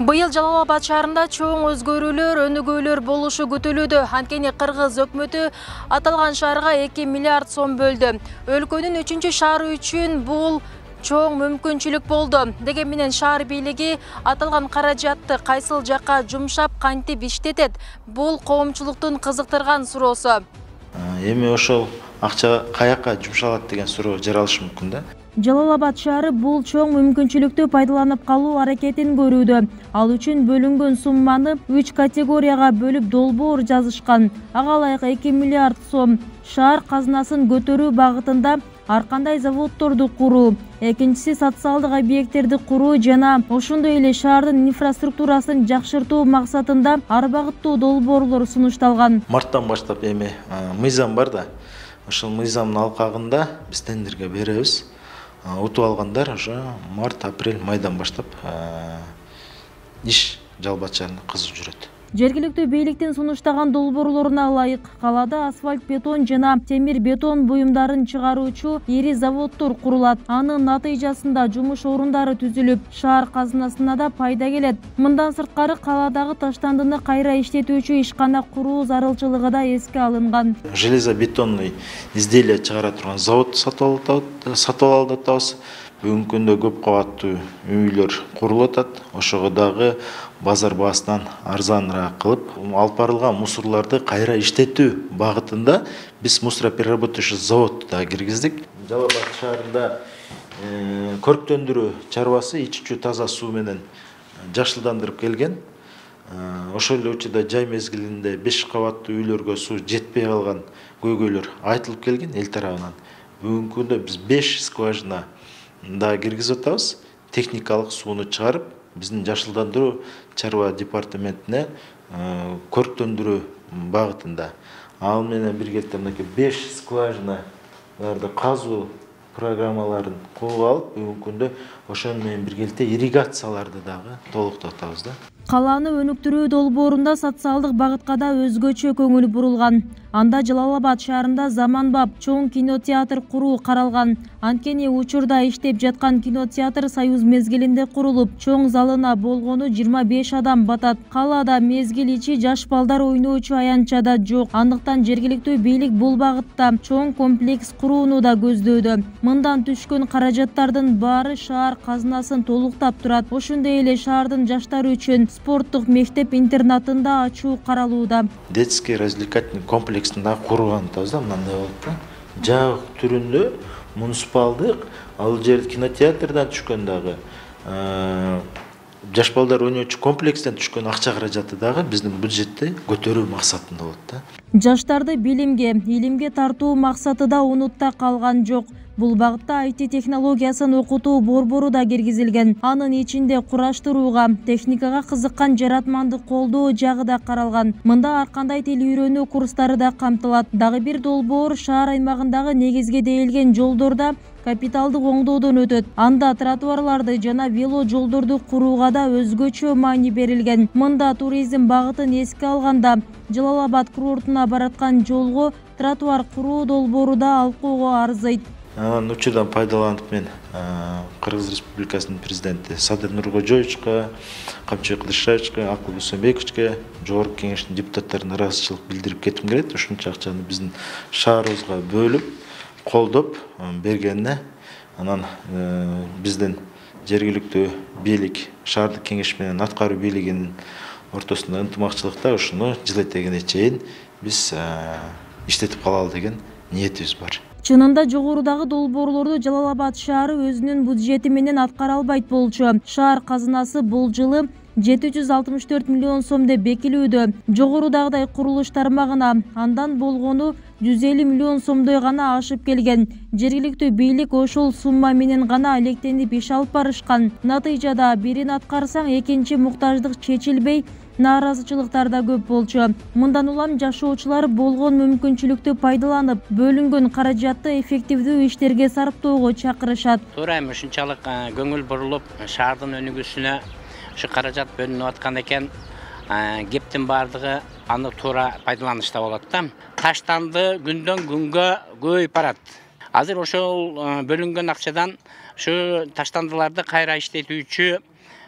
Быйыл Жалал Абад шаарында чоң өзгөрүүлөр, өнүгүүлөр болушу күтүлүүдө. Анткени Кыргыз өкмөтү аталган шаарга 2 миллиард сом бөлдү. Өлкөнүн 3-чү шаары үчүн бул чоң мүмкүнчүлүк болду. Деген менен шаар бийлиги аталган каражатты кайсыл жакка жумшап, кантип иштетет? Бул коомчулуктун кызыктырган суроосу. Эми ошол акча каяка жумшалат деген суроо жаралышы мүмкүн да. Жалал Абад шаары бул чоң мүмкүнчүлүктү пайдаланып калуу аракетин көрүүдө. Ал үчүн бөлүнгөн сумманы 3 категорияга бөлүп долбоор жазышкан. Ага ылайык 2 миллиард сом шаар казынасын көтөрүү багытында ар кандай заводдорду куруу, экинчиси социалдык объекттерди куруу жана ошондой эле шаардын инфраструктурасын жакшыртуу максатында ар багыттуу долбоорлор сунушталган. Марттан баштап эми мыйзам бар да. Ошол мыйзамдын алкагында биз тендерге беребиз. Утуп алгандар уже март-апрель майдан баштап иш Жалал Абад шаарында кызып жүрөт. Жергиликтүү бийликтин сунуштаган долбоорлоруна ылайык калаада асфальт бетон жана темир бетон буюмдарын чыгаруучу ири заводдор курулат. Анын натыйжасында жумуш орундары түзүлүп, шаар казынасына да пайда келет. Мындан сырткары калаадагы таштандыны кайра иштетүүчү ишкана куруу зарылчылыгы да эске алынган. Железобетонный изделия чыгара турган завод сатып алып атабыз. Бүгүнкү күндө көп кабаттуу үйлөр курулуп атат. Ошого дагы базар баасынан арзаныраак кылып, алып барылган мусорлорду кайра иштетүү багытында биз мусоропереработающий заводду да киргиздик. Жалал Абад шаарында көрктөндүрүү чарбасы ичүүчү таза суу менен жашылдандырып келген. Ошол эле учурда жай мезгилинде 5 кабаттуу үйлөргө суу жетпей калган көйгөйлөр айтылып келген эл тарабынан. Бүгүнкү күндө биз 5 скважина да киргизип атабыз. Техникалык сууну чыгарып, биздин жашылдандыруу чарба департаментине көрктөндүрүү багытында. Ал менен биргеликте мынакей 5 скважиналарды казуу программаларын колго алып, бүгүнкү күндө ошол менен биргеликте ирригацияларды дагы толуктап атабыз да. Калааны өнүктүрүү долбоорунда социалдык багытка да өзгөчө көңүл бурулган. Анда Жалал Абад шаарында заманбап чоң кинотеатр куруу каралган. Анткени учурда иштеп жаткан кинотеатр Союз мезгилинде курулуп, чоң залына болгону 25 адам батат. Калаада мезгил ичи жаш балдар ойноочу аянтча да жок. Андыктан жергиликтүү бийлик бул багытта чоң комплекс курууну да көздөөдө. Мындан түшкөн каражаттардын баары шаар казынасын толуктап турат. Ошондой эле шаардын жаштары үчүн спорттук мектеп-интернатын да ачуу каралууда. Детский развлекательный комплексин да курган атабыз да, мындай болот да. Жабык түрүндө муниципалдык, ал жер кинотеатрдан түшкөн дагы жаш балдар ойноочу комплекстен түшкөн акча каражаты дагы биздин бюджетти көтөрүү максатында болот да. Жаштарды билимге, илимге тартуу максаты да унутта калган жок. Бул багытта IT технологиясын окутуу борбору да киргизилген. Анын ичинде кураштырууга, техникага кызыккан жаратмандык колдоо жагы да каралган. Мында ар кандай тил үйрөнүү курстары да камтылат. Дагы бир долбоор шаар аймагындагы негизге дээлген жолдорда капиталдык оңдоодон өтөт. Анда тротуарларды жана вело жолдорду курууга да өзгөчө маани берилген. Мында туризм багытын эске алганда Жалал Абад курортуна бараткан жолго тротуар куруу долбоору да алкоого арзыйт. Анан учурдан пайдаланып мен Кыргыз Республикасынын президенти Садыр Нуркожоевичке, Камчыбек Кылычбаевичке, Акыл Дүйсөнбековичке, жогорку кеңештин депутаттарына ыраазычылык билдирип кетким келет. Ушунча акчаны биздин шаарыбызга бөлүп, колдоп бергенине. Анан биздин жергиликтүү бийлик, шаардык кеңеш менен аткаруу бийлигинин ортосунда ынтымакчылыкта ушуну жыл этегине чейин биз иштетип калалы деген ниетибиз бар. Чынында жогорудагы долбоорлорду Жалал Абад шаары өзүнүн бюджети менен аткара албайт болчу. Шаар казынасы бул жылы 764 миллион сом деп бекилүүдө. Жогорудагыдай курулуш тармагына андан болгону 150 миллион сомдой гана ашып келген. Жергиликтүү бийлик ошол сумма менен гана алектенип иш алып барышкан. Натыйжада бирин аткарсаң экинчи муктаждык чечилбей, нааразычылыктар да көп болчу. Мындан улам жашоочулар болгон мүмкүнчүлүктү пайдаланып, бөлүнгөн каражатты эффективдүү иштерге сарптоого чакырышат. Туура эми ушунчалык көңүл бурулуп, шаардын өнүгүүсүнө ушу каражат бөлүнүп аткан экен. Кептин бардыгы аны туура пайдаланышта болот да. Таштанды күндөн күнгө көбөйүп барат. Азыр ошол бөлүнгөн акчадан ушу таштандыларды кайра иштетүүчү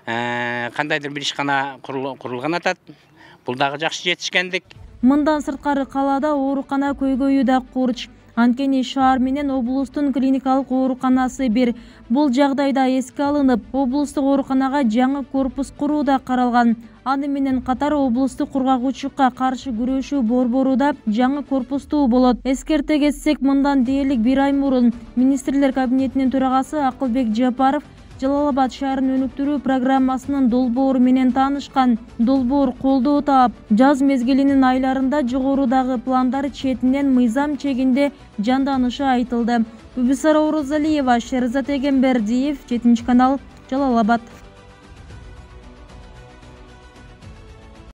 кандайдыр бир ишкана курулган атат. Бул дагы жакшы жетишкендик. Мындан сырткары калаада оорукана көйгөйү да курч. Анткени шаар менен облустун клиникалык ооруканасы бир. Бул жагдайда эске алынып, облустук ооруканага жаңы корпус куруу да каралган. Аны менен катар облустук кургагучулукка каршы күрөшүү борбору да жаңы корпустуу болот. Эскерте кетсек, мындан дээрлик 1 ай мурун министрлер кабинетинин төрагасы Акылбек Жапаров Жалал-Абад шаарын өнүктүрүү программасынын долбоору менен таанышкан. Долбоор колдоо таап, жаз мезгилинин айларында жогорудагы пландар четинен мыйзам чегинде жанданышы айтылды. Бүбүсара Орозалиева, Шерзат Эгембердиев, 7 канал, Жалал-Абад.